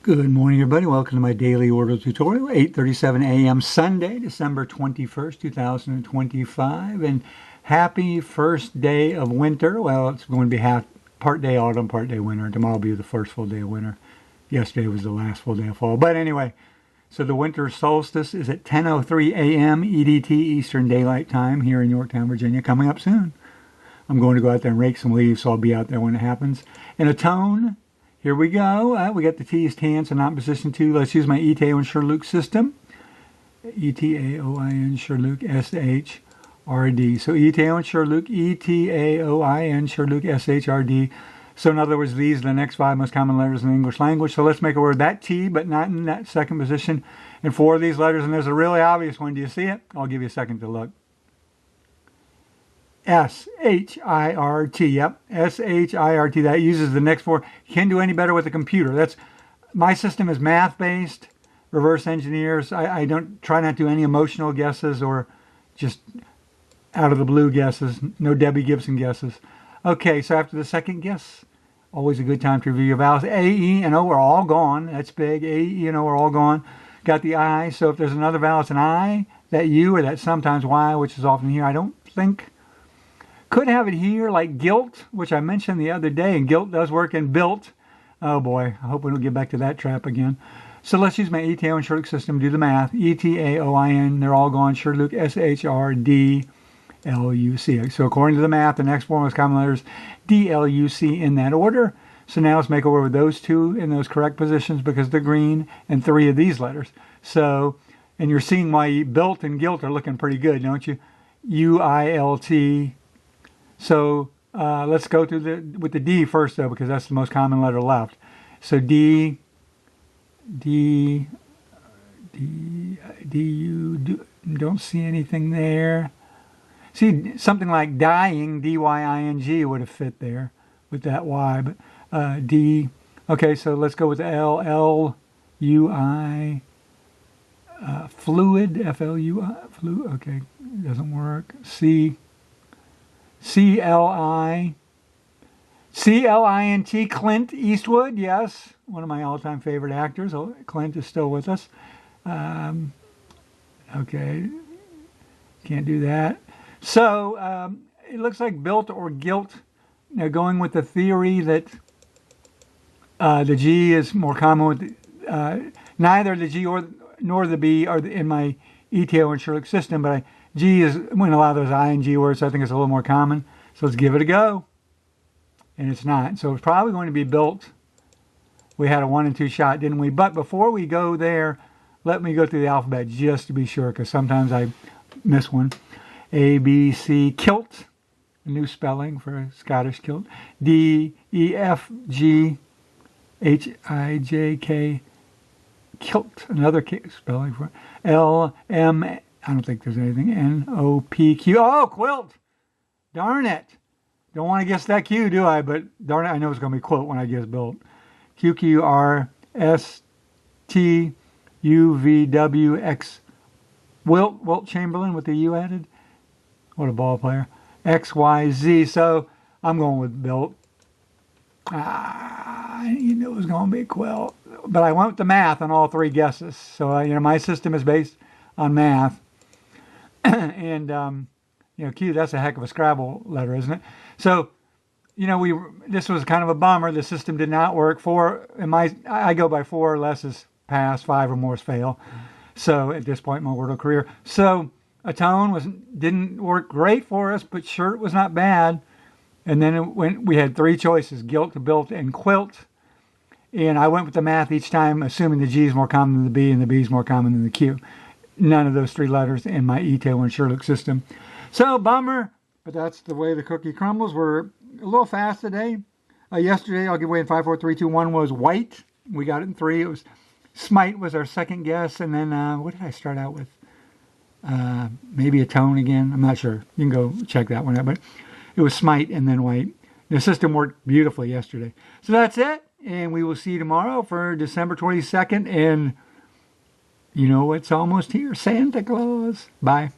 Good morning, everybody. Welcome to my daily Wordle tutorial, 8:37 a.m. Sunday, December 21st, 2025. And happy first day of winter. Well, it's going to be part day autumn, part day winter. Tomorrow will be the first full day of winter. Yesterday was the last full day of fall. But anyway, so the winter solstice is at 10:03 a.m. EDT, Eastern Daylight Time, here in Yorktown, Virginia, coming up soon. I'm going to go out there and rake some leaves, so I'll be out there when it happens. In a tone, here we go. We got the T is tan, so not in position 2. Let's use my ETAOIN SHRDLUC system. ETAOIN SHRDLUC SHRD. So ETAOIN SHRDLUC, ETAOIN SHRDLUC SHRD. So in other words, these are the next 5 most common letters in the English language. So let's make a word that T, but not in that second position. And 4 of these letters, and there's a really obvious one. Do you see it? I'll give you a second to look. SHIRT, yep, SHIRT. That uses the next 4. Can't do any better with a computer. That's my system is math-based, reverse engineers. I don't try not to do any emotional guesses or just out of the blue guesses. No Debbie Gibson guesses. Okay, so after the second guess, always a good time to review your vowels. A, E, and O are all gone. That's big. A, E, and O are all gone. Got the I. So if there's another vowel, it's an I, that U, or that sometimes Y, which is often here. I don't think. Could have it here like guilt, which I mentioned the other day, and guilt does work in built. Oh boy, I hope we don't get back to that trap again. So let's use my ETAOIN SHRDLUC system, do the math. ETAOIN, they're all gone. SHRDLUC, SHRDLUC. So according to the math, the next 4 most common letters, DLUC in that order. So now let's make a word with those 2 in those correct positions because they're green, and 3 of these letters. So, and you're seeing why built and guilt are looking pretty good, don't you? UILT. So let's go through with the D first, though, because that's the most common letter left. So D, U, don't see anything there. See, something like dying, D-Y-I-N-G would have fit there with that Y, but D. Okay, so let's go with L, L-U-I, fluid, F-L-U-I, fluid, okay, doesn't work. C, C-L-I-N-T, Clint Eastwood, yes, one of my all-time favorite actors. Oh, Clint is still with us. Okay, can't do that. So it looks like built or guilt. Now going with the theory that the G is more common with neither the G nor the B are in my ETAOIN SHRDLUC system, but G is when a lot of those ING words, so I think it's a little more common. So let's give it a go. And it's not. So it's probably going to be built. We had a 1 and 2 shot, didn't we? But before we go there, let me go through the alphabet just to be sure, because sometimes I miss one. A, B, C, kilt. A new spelling for a Scottish kilt. D, E, F, G, H, I, J, K, kilt. Another spelling for it. L, M, I don't think there's anything. N-O-P-Q. Oh, quilt. Darn it. Don't want to guess that Q, do I? But darn it, I know it's going to be quilt when I guess built. Q-Q-R-S-T-U-V-W-X. Wilt Chamberlain with the U added. What a ball player. X-Y-Z. So I'm going with built. You knew it was going to be quilt. But I went with the math on all 3 guesses. So, my system is based on math. And, Q, that's a heck of a Scrabble letter, isn't it? So, this was kind of a bummer. The system did not work. I go by 4 or less is pass, 5 or more is fail. So at this point in my Wordle career. So a tone didn't work great for us, but shirt was not bad. And then we had 3 choices, guilt, built, and quilt. And I went with the math each time, assuming the G is more common than the B and the B is more common than the Q. None of those 3 letters in my ETAOIN SHRDLUC system. So, bummer, but that's the way the cookie crumbles. We're a little fast today. Yesterday, I'll give away in 5, 4, 3, 2, 1 was white. We got it in 3. It was smite was our second guess. And then, what did I start out with? Maybe a tone again. I'm not sure. You can go check that one out. But it was smite and then white. The system worked beautifully yesterday. So that's it. And we will see you tomorrow for December 22nd. And it's almost here. Santa Claus. Bye.